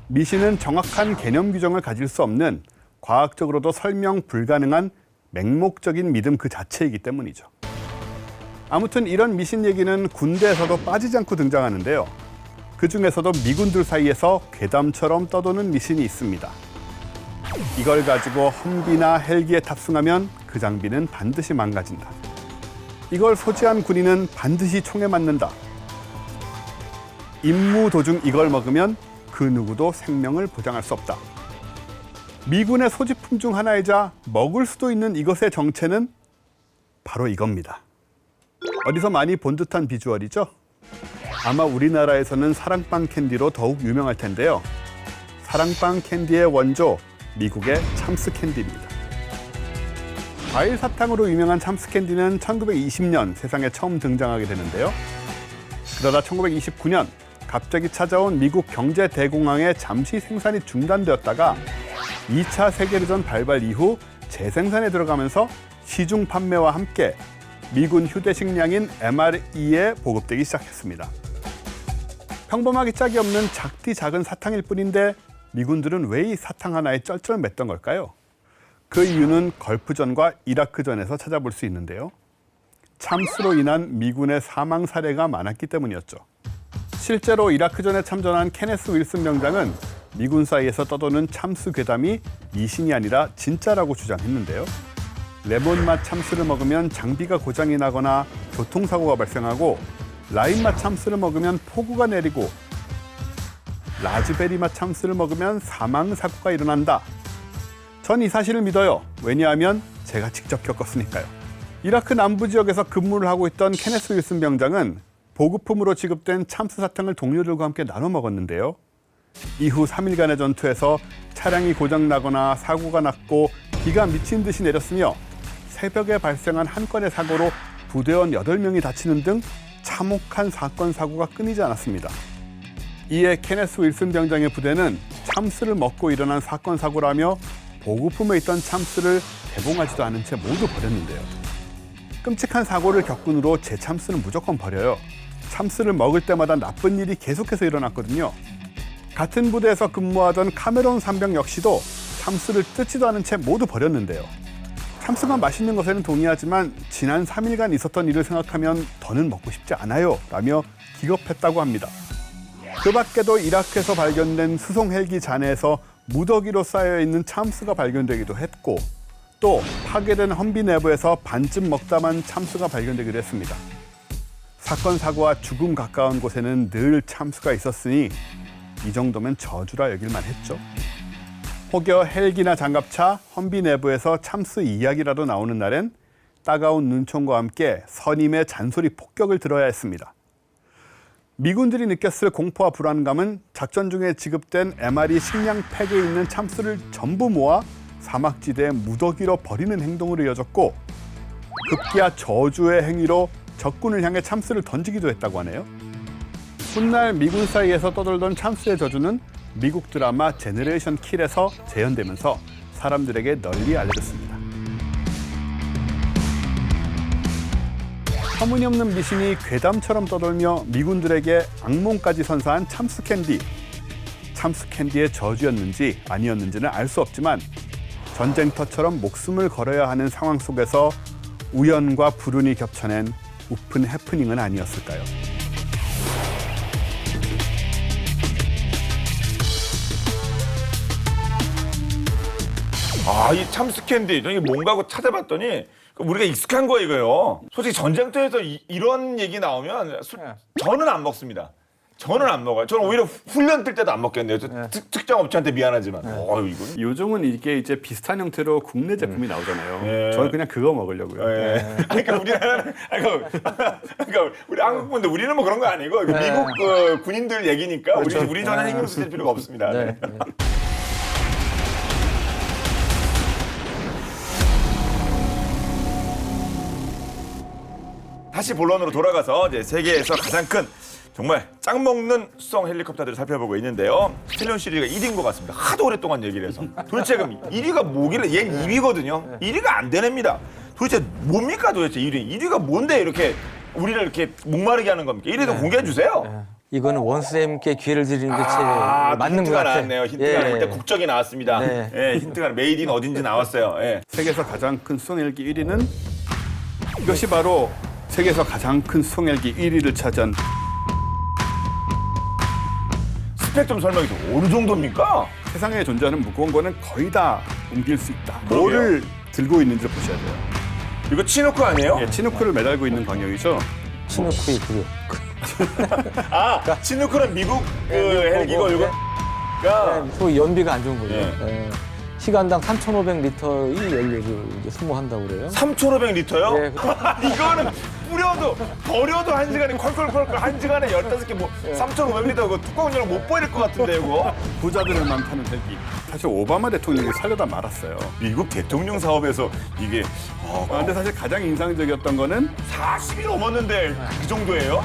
미신은 정확한 개념 규정을 가질 수 없는 과학적으로도 설명 불가능한 맹목적인 믿음 그 자체이기 때문이죠. 아무튼 이런 미신 얘기는 군대에서도 빠지지 않고 등장하는데요. 그 중에서도 미군들 사이에서 괴담처럼 떠도는 미신이 있습니다. 이걸 가지고 험비나 헬기에 탑승하면 그 장비는 반드시 망가진다. 이걸 소지한 군인은 반드시 총에 맞는다. 임무 도중 이걸 먹으면 그 누구도 생명을 보장할 수 없다. 미군의 소지품 중 하나이자 먹을 수도 있는 이것의 정체는 바로 이겁니다. 어디서 많이 본 듯한 비주얼이죠? 아마 우리나라에서는 사랑빵 캔디로 더욱 유명할 텐데요. 사랑빵 캔디의 원조, 미국의 참스 캔디입니다. 과일 사탕으로 유명한 참스 캔디는 1920년 세상에 처음 등장하게 되는데요. 그러다 1929년 갑자기 찾아온 미국 경제 대공황에 잠시 생산이 중단되었다가 2차 세계대전 발발 이후 재생산에 들어가면서 시중 판매와 함께 미군 휴대식량인 MRE에 보급되기 시작했습니다. 평범하기 짝이 없는 작디 작은 사탕일 뿐인데 미군들은 왜 이 사탕 하나에 쩔쩔맸던 걸까요? 그 이유는 걸프전과 이라크전에서 찾아볼 수 있는데요. 참스로 인한 미군의 사망 사례가 많았기 때문이었죠. 실제로 이라크전에 참전한 케네스 윌슨 명장은 미군 사이에서 떠도는 참스 괴담이 미신이 아니라 진짜라고 주장했는데요. 레몬맛 참스를 먹으면 장비가 고장이 나거나 교통사고가 발생하고 라임맛 참스를 먹으면 폭우가 내리고 라즈베리맛 참스를 먹으면 사망사고가 일어난다. 전 이 사실을 믿어요. 왜냐하면 제가 직접 겪었으니까요. 이라크 남부 지역에서 근무를 하고 있던 케네스 윌슨 병장은 보급품으로 지급된 참스 사탕을 동료들과 함께 나눠 먹었는데요. 이후 3일간의 전투에서 차량이 고장나거나 사고가 났고 비가 미친 듯이 내렸으며 새벽에 발생한 한 건의 사고로 부대원 8명이 다치는 등 참혹한 사건 사고가 끊이지 않았습니다. 이에 케네스 윌슨 병장의 부대는 참스를 먹고 일어난 사건 사고라며 보급품에 있던 참스를 개봉하지도 않은 채 모두 버렸는데요. 끔찍한 사고를 겪은 후로 제 참스는 무조건 버려요. 참스를 먹을 때마다 나쁜 일이 계속해서 일어났거든요. 같은 부대에서 근무하던 카메론 상병 역시도 참스를 뜯지도 않은 채 모두 버렸는데요. 참스가 맛있는 것에는 동의하지만 지난 3일간 있었던 일을 생각하면 더는 먹고 싶지 않아요 라며 기겁했다고 합니다. 그 밖에도 이라크에서 발견된 수송 헬기 잔해에서 무더기로 쌓여있는 참스가 발견되기도 했고 또 파괴된 험비 내부에서 반쯤 먹다만 참스가 발견되기도 했습니다. 사건 사고와 죽음 가까운 곳에는 늘 참스가 있었으니 이 정도면 저주라 여길만 했죠. 혹여 헬기나 장갑차, 험비 내부에서 참스 이야기라도 나오는 날엔 따가운 눈총과 함께 선임의 잔소리 폭격을 들어야 했습니다. 미군들이 느꼈을 공포와 불안감은 작전 중에 지급된 MRE 식량 팩에 있는 참스를 전부 모아 사막지대에 무더기로 버리는 행동으로 이어졌고 급기야 저주의 행위로 적군을 향해 참스를 던지기도 했다고 하네요. 훗날 미군 사이에서 떠돌던 참스의 저주는 미국 드라마 제너레이션 킬에서 재현되면서 사람들에게 널리 알려졌습니다. 터무니없는 미신이 괴담처럼 떠돌며 미군들에게 악몽까지 선사한 참스 캔디. 참스 캔디의 저주였는지 아니었는지는 알 수 없지만 전쟁터처럼 목숨을 걸어야 하는 상황 속에서 우연과 불운이 겹쳐낸 우픈 해프닝은 아니었을까요? 이 참스 캔디 이게 뭔가 하고 찾아봤더니 우리가 익숙한 거 이거예요. 솔직히 전쟁터에서 이런 얘기 나오면 저는 안 먹습니다. 저는 안 먹어요. 저는 오히려 훈련 뛸 때도 안 먹겠네요. 특정 업체한테 미안하지만. 이거는. 요즘은 이게 이제 비슷한 형태로 국내 제품이 나오잖아요. 저는 그냥 그거 먹으려고요. 그러니까 우리나라는 그러니까 우리 한국 분들 우리는 뭐 그런 거 아니고 미국 군인들 얘기니까 우리 전혀 신경 쓸 필요가 없습니다. 네. 다시 본론으로 돌아가서 이제 세계에서 가장 큰 정말 짱 먹는 수송 헬리콥터들을 살펴보고 있는데요. 스틸론 시리즈가 1위인 것 같습니다. 하도 오랫동안 얘기를 해서. 도대체 그럼 1위가 뭐길래 얘는 2위거든요. 1위가 안 되냅니다. 도대체 뭡니까 도대체 1위? 1위가 뭔데 이렇게 우리를 이렇게 목마르게 하는 겁니까? 1위도 공개해 주세요. 이거는 원쌤께 기회를 드리는 게 제일 또 맞는 것 힌트가 같아요. 나왔네요. 힌트가 일단 국적이 나왔습니다. 네. 예, 힌트가 메이드 인 어딘지 나왔어요. 예. 세계에서 가장 큰 수송헬기 1위는 이것이 바로 세계에서 가장 큰 수송헬기 1위를 차지한 스펙 좀 설명해 주세요. 어느 정도입니까? 세상에 존재하는 무거운 거는 거의 다 옮길 수 있다. 그러게요. 뭐를 들고 있는지를 보셔야 돼요. 이거 치노크 아니에요? 예, 치누크를 매달고 있는 광역이죠. 치누크의 구력. 치누크는 미국 그 헬기고 이거 그 연비가 안 좋은 거죠. 예. 예. 시간당 3,500리터의 연료를 이제 소모한다고 그래요. 3,500리터요? 네. 이거는 뿌려도 버려도 한 시간에 콸콸콸콸 한 시간에 15개 뭐 3,500리터 그거 뚜껑 열고 못 버릴 것 같은데 이거. 부자들만 타는 헬기. 사실 오바마 대통령이 살려다 말았어요. 미국 대통령 사업에서 이게 근데 사실 가장 인상적이었던 거는 40이 넘었는데 그 정도예요?